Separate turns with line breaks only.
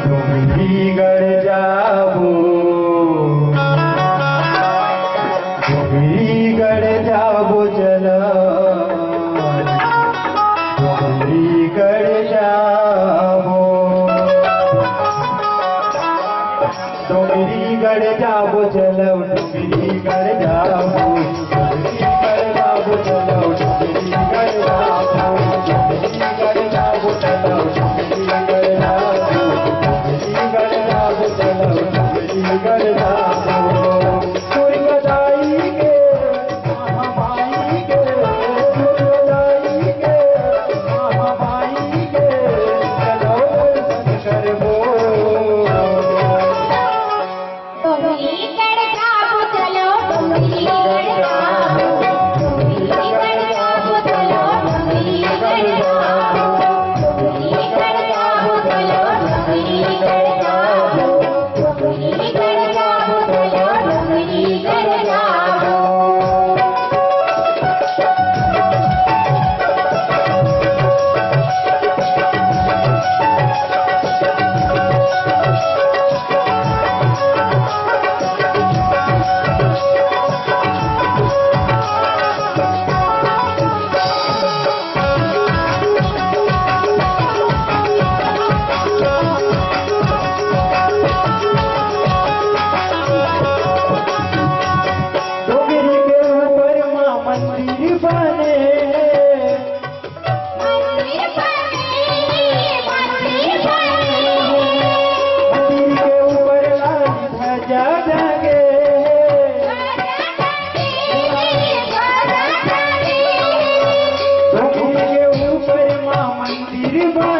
डोंगरीगढ़ जाबो डोंगरीगढ़ जाबो चला डोंगरीगढ़ जाबो डोंगरीगढ़ जाबो चलो डोंगरीगढ़ जाबो डोंगरीगढ़ जाबो चलो डोंगरीगढ़ जाबो डोंगरीगढ़ जाबो चलो डोंगरीगढ़ जाबो डोंगरीगढ़ जाबो चलो डोंगरीगढ़ जाबो दुर्गदाई के महामाई के दुर्गदाई के महामाई के चलो दर्शन करबो
डोंगरीगढ़ जाबो चलो डोंगरीगढ़ जाबो डोंगरीगढ़ जाबो चलो डोंगरीगढ़ जाबो डोंगरीगढ़ जाबो चलो डोंगरीगढ़ जाबो डोंगरीगढ़ जाबो चलो डोंगरीगढ़ जाबो
डोंगरी के ऊपर माँ मंदिर बने
मंदिर बने मंदिर बने
मंदिर के ऊपर लाल ध्वजा जगे डोंगरी के ऊपर माँ मंदिर बने